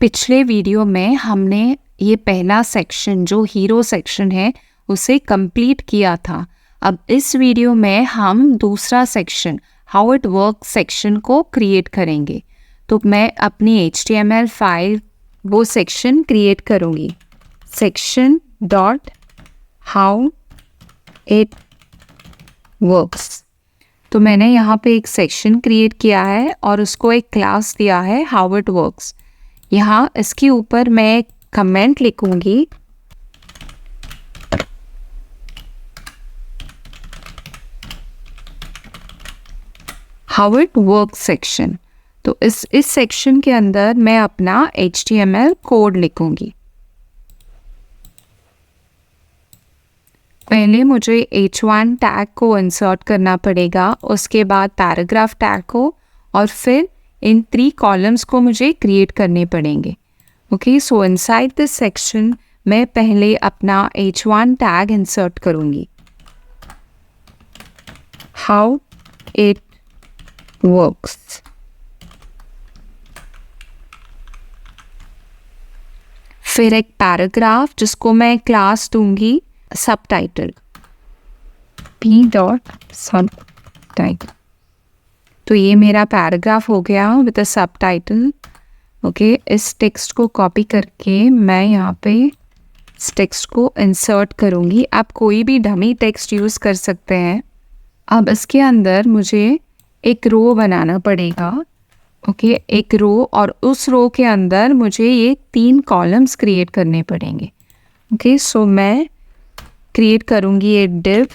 पिछले वीडियो में हमने ये पहला सेक्शन जो हीरो सेक्शन है उसे कंप्लीट किया था। अब इस वीडियो में हम दूसरा section how it work section को क्रिएट करेंगे। तो मैं अपनी HTML फाइल वो सेक्शन क्रिएट करूँगी, section dot how it works. तो मैंने यहाँ पे एक सेक्शन क्रिएट किया है और उसको एक क्लास दिया है हाउ इट वर्क्स। यहाँ इसके ऊपर मैं एक कमेंट लिखूंगी, हाउ इट वर्क सेक्शन। तो इस सेक्शन के अंदर मैं अपना HTML कोड लिखूंगी। पहले मुझे H1 टैग को इंसर्ट करना पड़ेगा, उसके बाद पैराग्राफ टैग को, और फिर इन 3 कॉलम्स को मुझे क्रिएट करने पड़ेंगे। Okay, so inside this section मैं पहले अपना H1 टैग इंसर्ट करूँगी, हाउ इट वर्क्स। फिर एक पैराग्राफ जिसको मैं क्लास दूंगी सबटाइटल, p.subtitle। तो ये मेरा पैराग्राफ हो गया विद अ सबटाइटल। ओके, इस टेक्स्ट को कॉपी करके मैं यहाँ पे इस टेक्स्ट को इंसर्ट करूँगी। आप कोई भी डमी टेक्स्ट यूज़ कर सकते हैं। अब इसके अंदर मुझे एक रो बनाना पड़ेगा। ओके, एक रो, और उस रो के अंदर मुझे ये 3 कॉलम्स क्रिएट करने पड़ेंगे। ओके, सो मैं क्रिएट करूँगी ये डिव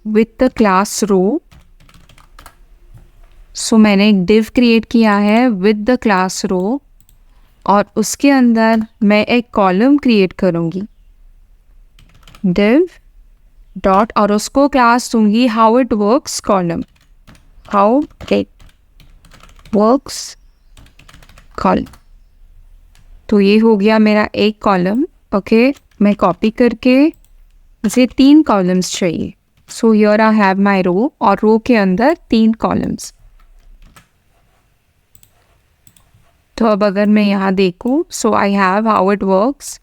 विथ द क्लास रो। सो मैंने एक डिव क्रिएट किया है विद द क्लास रो, और उसके अंदर मैं एक कॉलम क्रिएट करूँगी डिव डॉट, और उसको क्लास दूंगी how it works column, how it works column. तो ये हो गया मेरा एक कॉलम। ओके, मैं कॉपी करके मुझे 3 कॉलम्स चाहिए। So here I have my row, और रो के अंदर 3 कॉलम्स। तो अब अगर मैं यहाँ देखूँ, so I have how it works,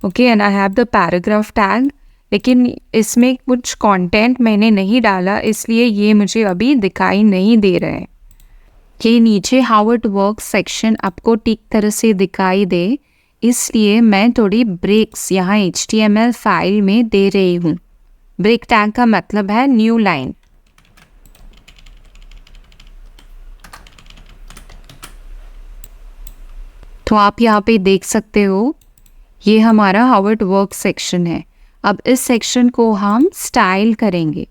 okay, and I have the paragraph tag. लेकिन इसमें कुछ कंटेंट मैंने नहीं डाला, इसलिए ये मुझे अभी दिखाई नहीं दे रहा है। ये नीचे हाउ इट वर्क्स सेक्शन आपको ठीक तरह से दिखाई दे, इसलिए मैं थोड़ी ब्रेक्स यहाँ HTML फाइल में दे रही हूँ। ब्रेक टैग का मतलब है न्यू लाइन। तो आप यहाँ पे देख सकते हो ये हमारा हाउ इट वर्क सेक्शन है। अब इस सेक्शन को हम स्टाइल करेंगे।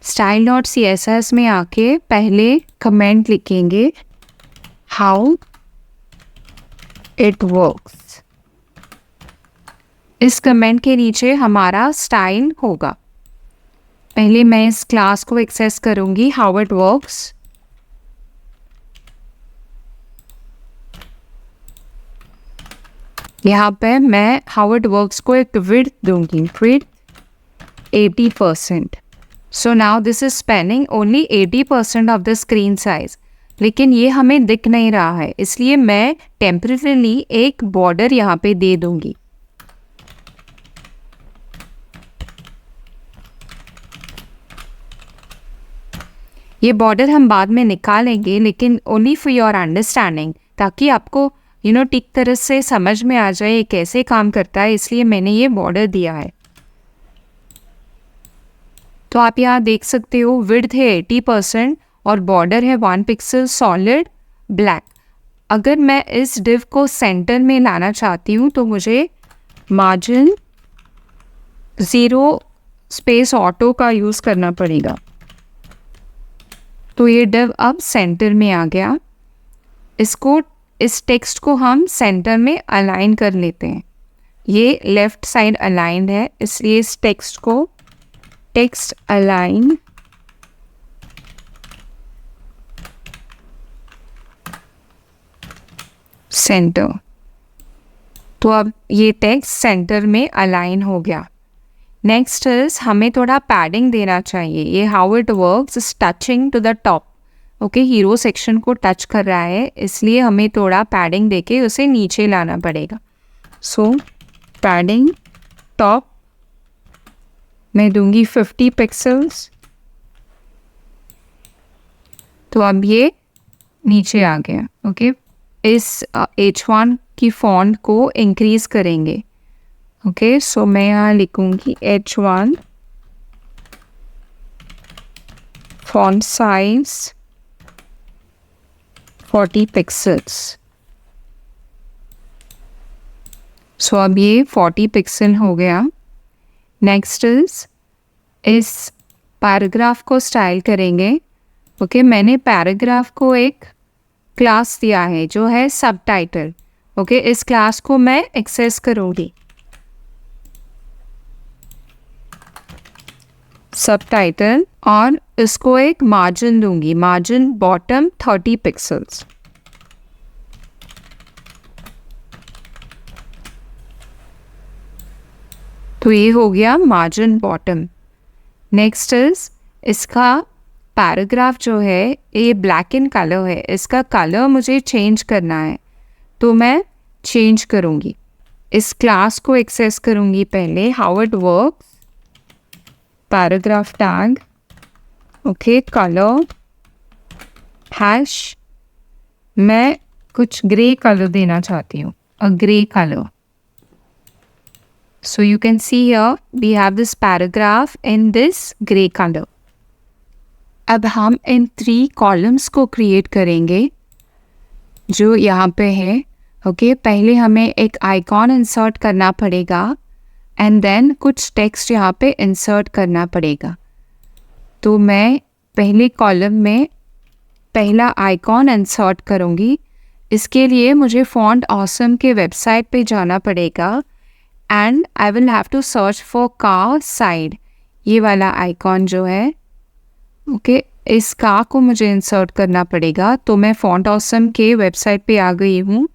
style.css में आके पहले कमेंट लिखेंगे हाउ इट वर्क्स। इस कमेंट के नीचे हमारा स्टाइल होगा। पहले मैं इस क्लास को एक्सेस करूँगी हाउ इट वर्क्स। यहाँ पे मैं हाउ इट वर्क्स को एक विड्थ दूंगी, width 80%। So now this is spanning only 80% of the screen size, लेकिन ये हमें दिख नहीं रहा है, इसलिए मैं टेम्परेरीली एक बॉर्डर यहाँ पे दे दूंगी। ये बॉर्डर हम बाद में निकालेंगे, लेकिन ओनली फॉर योर अंडरस्टैंडिंग, ताकि आपको ठीक तरह से समझ में आ जाए ये कैसे काम करता है, इसलिए मैंने ये बॉर्डर दिया है। तो आप यहाँ देख सकते हो विड्थ है 80% और बॉर्डर है 1 पिक्सल सॉलिड ब्लैक। अगर मैं इस डिव को सेंटर में लाना चाहती हूँ तो मुझे मार्जिन 0 स्पेस ऑटो का यूज़ करना पड़ेगा। तो ये डिव अब सेंटर में आ गया। इस टेक्स्ट को हम सेंटर में अलाइन कर लेते हैं। ये लेफ्ट साइड अलाइंड है, इसलिए इस टेक्स्ट को टेक्स्ट अलाइन सेंटर। तो अब ये टेक्स्ट सेंटर में अलाइन हो गया। नेक्स्ट इज हमें थोड़ा पैडिंग देना चाहिए। ये how it works is touching to the top. Okay hero section को टच कर रहा है, इसलिए हमें थोड़ा पैडिंग देके उसे नीचे लाना पड़ेगा। सो पैडिंग टॉप मैं दूंगी 50 पिक्सल्स। तो अब ये नीचे आ गया। ओके इस H1 की फॉन्ट को इंक्रीज करेंगे। ओके सो मैं यहाँ लिखूंगी H1 फॉन्ट साइज 40 पिक्सल्स। सो अब ये 40 पिक्सल हो गया। नेक्स्ट इस पैराग्राफ को स्टाइल करेंगे। ओके मैंने पैराग्राफ को एक क्लास दिया है जो है सबटाइटल। ओके इस क्लास को मैं एक्सेस करूँगी। सबटाइटल और इसको एक मार्जिन दूंगी, मार्जिन बॉटम 30 पिक्सल्स। तो ये हो गया मार्जिन बॉटम। नेक्स्ट इसका पैराग्राफ जो है ये ब्लैक इन कलर है, इसका कलर मुझे चेंज करना है, तो मैं चेंज करूँगी। इस क्लास को एक्सेस करूँगी पहले। How it works, paragraph tag, okay colour hash, मैं कुछ ग्रे कलर देना चाहती हूँ, a grey colour. So you can see here we have this paragraph in this gray color. अब हम इन 3 कॉलम्स को क्रिएट करेंगे जो यहाँ पे है। ओके पहले हमें एक आइकॉन इंसर्ट करना पड़ेगा एंड देन कुछ टेक्स्ट यहाँ पे इंसर्ट करना पड़ेगा। तो मैं पहले कॉलम में पहला आइकॉन इंसर्ट करूँगी। इसके लिए मुझे फॉन्ट ऑसम के वेबसाइट पे जाना पड़ेगा and I will have to search for का साइड, ये वाला आइकॉन जो है। ओके इस का को मुझे इंसर्ट करना पड़ेगा। तो मैं फॉन्ट ऑसम के वेबसाइट पे आ गई हूँ।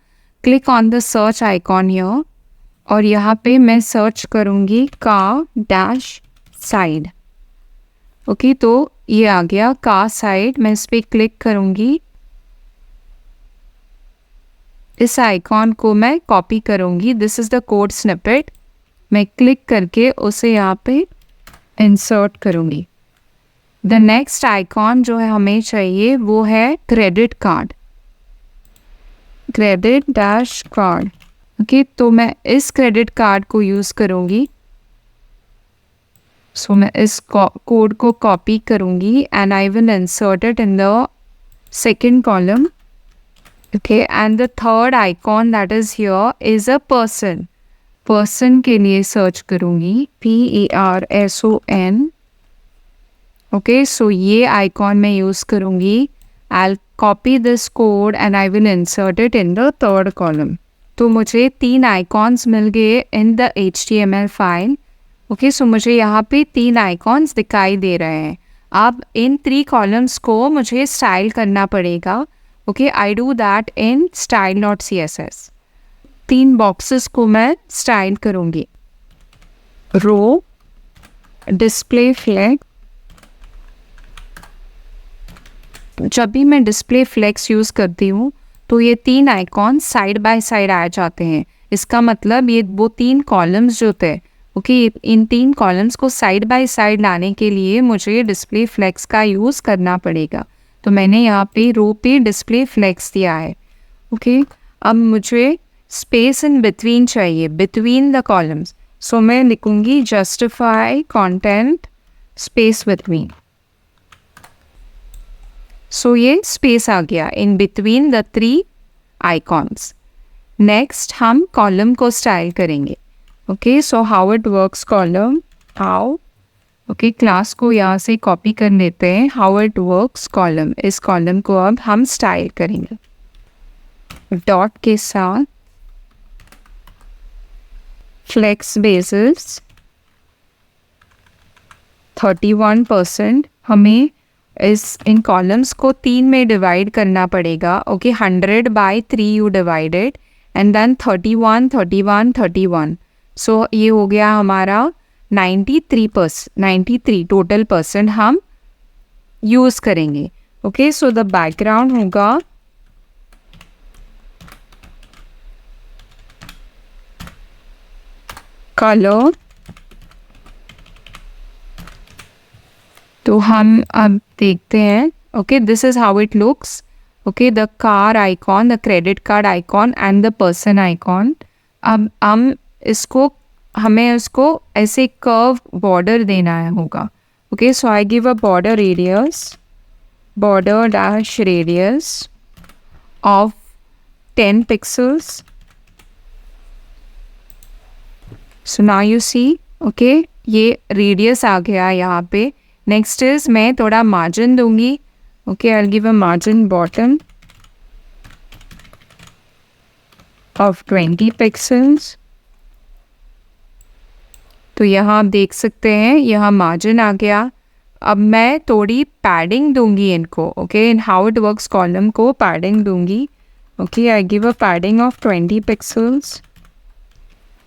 Click on the search icon here और यहाँ पे मैं सर्च करूँगी का डैश साइड। ओके तो ये आ गया का साइड। मैं इस पर क्लिक करूँगी। इस आइकॉन को मैं कॉपी करूँगी। This is the code snippet. मैं क्लिक करके उसे यहाँ पे इंसर्ट करूँगी। द नेक्स्ट आइकॉन जो है हमें चाहिए वो है credit card, credit dash card. Okay तो मैं इस क्रेडिट कार्ड को यूज़ करूँगी। सो मैं इस कोड को कॉपी करूँगी and I will insert it in the second column. Okay, and the third icon that is here is a person. Person के लिए सर्च करूँगी PERSON. Okay, so ये आइकॉन मैं यूज़ करूँगी। I'll copy this code and I will insert it in the third column. तो मुझे 3 icons मिल गए in the HTML file. Okay, so मुझे यहाँ पे 3 आइकॉन्स दिखाई दे रहे हैं। अब इन 3 कॉलम्स को मुझे स्टाइल करना पड़ेगा। Okay I do that in style.css। 3 boxes को मैं स्टाइल करूँगी। रो, डिस्प्ले फ्लेक्स। जब भी मैं डिस्प्ले फ्लेक्स यूज़ करती हूँ तो ये 3 आइकॉन साइड बाय साइड आ जाते हैं। इसका मतलब ये वो 3 कॉलम्स जो थे, ओके इन 3 कॉलम्स को साइड बाय साइड लाने के लिए मुझे डिस्प्ले फ्लेक्स का यूज़ करना पड़ेगा। तो मैंने यहाँ पे रो पे डिस्प्ले फ्लेक्स दिया है। ओके अब मुझे स्पेस इन बिटवीन चाहिए, बिटवीन द कॉलम्स। सो मैं लिखूँगी justify content space between. So ये स्पेस आ गया in between the 3 icons. Next हम कॉलम को स्टाइल करेंगे। Okay so how it works column, how. Okay class को यहाँ से कॉपी कर लेते हैं। हाउ इट वर्क्स कॉलम, इस कॉलम को अब हम स्टाइल करेंगे डॉट के साथ। Flex basis 31%। हमें इन कॉलम्स को 3 में डिवाइड करना पड़ेगा। Okay 100 by 3 you divided and then 31 31 31। So ये हो गया हमारा 93 टोटल परसेंट हम यूज़ करेंगे। ओके, सो द बैकग्राउंड होगा कलर। तो हम अब देखते हैं। Okay, this is how it looks. Okay, the car icon, the credit card icon and the person icon. अब हम इसको हमें उसको ऐसे कर्व बॉर्डर देना है होगा। Okay, so I give a border radius, border dash radius of 10 pixels. So now you see, okay, ये radius आ गया यहाँ पे। Next is मैं थोड़ा margin दूंगी। Okay, I'll give a margin bottom of 20 pixels. तो यहाँ आप देख सकते हैं यहाँ margin आ गया। अब मैं थोड़ी पैडिंग दूंगी इनको। Okay, in how it works column को पैडिंग दूंगी। Okay, I give a padding of 20 pixels.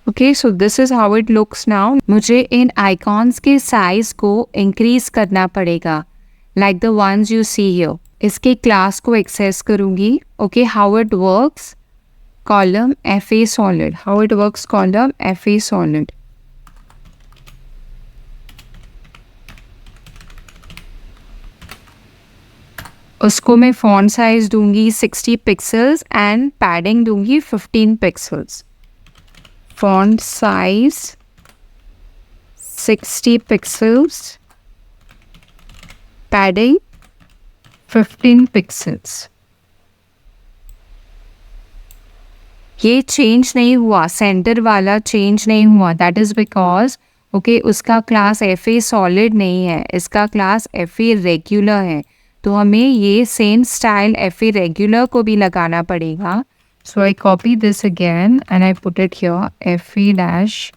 Okay, so this is how it looks now. मुझे इन आइकॉन्स के साइज को इंक्रीज करना पड़ेगा, like the ones you see here. इसके class को access करूंगी। Okay, how it works column FA solid, how it works column FA solid. उसको मैं फॉन्ट साइज दूंगी 60 पिक्सल्स एंड पैडिंग दूंगी 15 pixels. Font size 60 pixels, padding 15 pixels. ये change नहीं हुआ, सेंटर वाला चेंज नहीं हुआ। दैट इज बिकॉज ओके, उसका क्लास FA सॉलिड नहीं है, इसका क्लास FA रेगुलर है। तो हमें ये सेम स्टाइल FA रेगुलर को भी लगाना पड़ेगा। So I copy this again and I put it here FA dash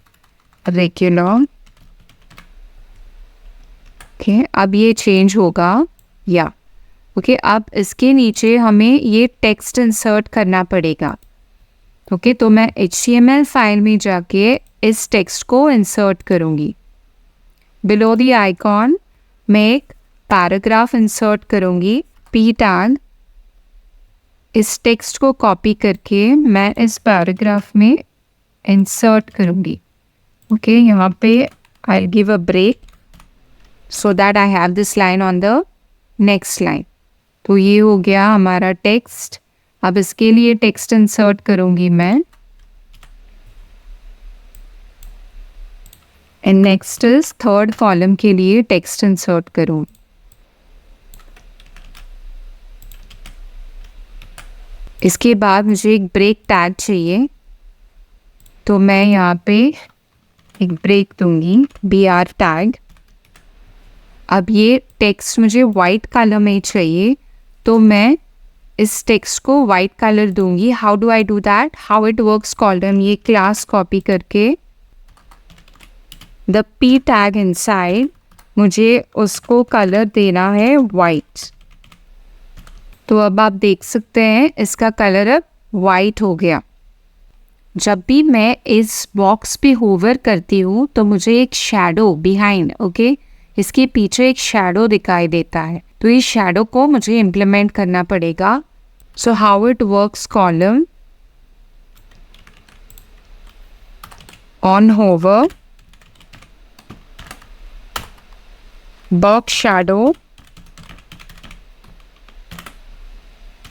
regular. Okay, अब ये चेंज होगा या ओके, अब इसके नीचे हमें ये टेक्स्ट इंसर्ट करना पड़ेगा। ओके, तो मैं HTML फाइल में जाके इस टेक्स्ट को इंसर्ट करूँगी। बिलो द आइकॉन मैं एक पैराग्राफ इंसर्ट करूँगी, P टैग। इस टेक्स्ट को कॉपी करके मैं इस पैराग्राफ में इंसर्ट करूँगी। ओके, यहाँ पे I give a break so that I have this line on the next line. तो ये हो गया हमारा टेक्स्ट। अब इसके लिए टेक्स्ट इंसर्ट करूँगी मैं। And next is third column के लिए टेक्स्ट इंसर्ट करूँ। इसके बाद मुझे एक ब्रेक टैग चाहिए, तो मैं यहाँ पे एक ब्रेक दूंगी, BR टैग। अब ये टेक्स्ट मुझे वाइट कलर में चाहिए, तो मैं इस टेक्स्ट को वाइट कलर दूंगी। How do I do that? How it works column, ये क्लास कॉपी करके द P टैग इनसाइड मुझे उसको कलर देना है वाइट। तो अब आप देख सकते हैं इसका कलर अब वाइट हो गया। जब भी मैं इस बॉक्स पे होवर करती हूँ तो मुझे एक शैडो बिहाइंड, ओके, इसके पीछे एक शैडो दिखाई देता है। तो इस शैडो को मुझे इम्प्लीमेंट करना पड़ेगा। So how it works column, on hover box shadow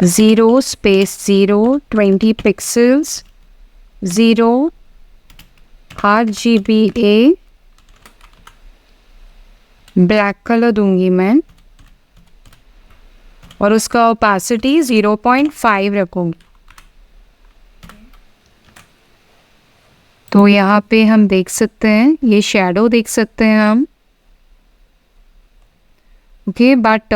0 space 0 20 pixels 0 RGBA black colour दूंगी मैं और उसका ओपेसिटी 0.5 रखूंगी। तो यहाँ पे हम देख सकते हैं, ये शैडो देख सकते हैं हम। ओके, बट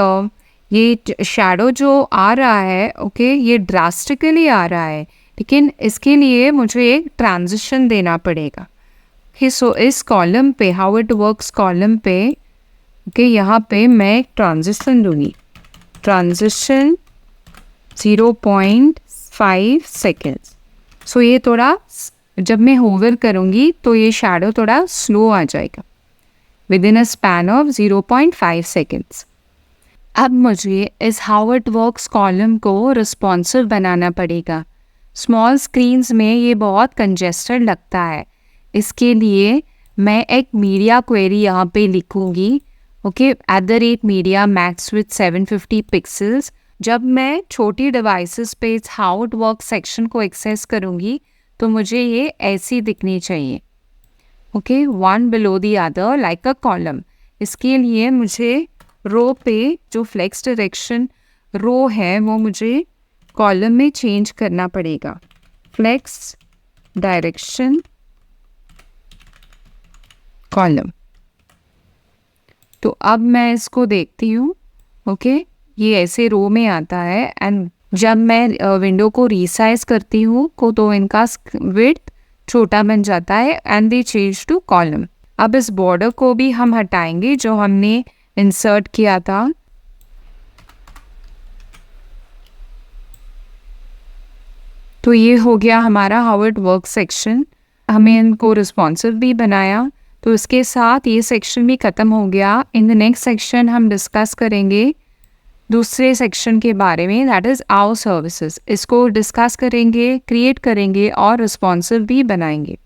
ये शैडो जो आ रहा है, ओके, ये ड्रास्टिकली आ रहा है, लेकिन इसके लिए मुझे एक ट्रांजिशन देना पड़ेगा। ओके, सो इस कॉलम पे हाउ इट वर्क्स कॉलम पे, ओके, यहाँ पे मैं एक ट्रांजिशन दूंगी, ट्रांजिशन 0.5 सेकेंड्स। सो ये थोड़ा, जब मैं होवर करूँगी तो ये शैडो थोड़ा स्लो आ जाएगा with in a span of 0.5 seconds. अब मुझे इस हाउ इट वर्क्स कॉलम को रिस्पॉन्सिव बनाना पड़ेगा। स्मॉल स्क्रीन्स में ये बहुत कंजेस्टेड लगता है, इसके लिए मैं एक मीडिया क्वेरी यहाँ पे लिखूँगी, okay, @media max with 750 pixels. जब मैं छोटी डिवाइसेस पे इस हाउ इट वर्क सेक्शन को एक्सेस करूँगी तो मुझे ये ऐसी दिखनी चाहिए, okay, one below the other like a column. इसके लिए मुझे रो पे जो फ्लेक्स डायरेक्शन रो है वो मुझे कॉलम में चेंज करना पड़ेगा, फ्लेक्स डायरेक्शन कॉलम। तो अब मैं इसको देखती हूँ, ओके, ये ऐसे रो में आता है एंड जब मैं विंडो को रीसाइज करती हूँ तो इनका विड्थ छोटा बन जाता है and they change to column. अब इस बॉर्डर को भी हम हटाएंगे जो हमने इंसर्ट किया था। तो ये हो गया हमारा हाउ इट वर्क सेक्शन। हमें इनको रिस्पॉन्सिव भी बनाया, तो इसके साथ ये सेक्शन भी ख़त्म हो गया। इन द नेक्स्ट सेक्शन हम डिस्कस करेंगे दूसरे सेक्शन के बारे में, दैट इज़ आवर सर्विसेज। इसको डिस्कस करेंगे, क्रिएट करेंगे और रिस्पॉन्सिव भी बनाएंगे।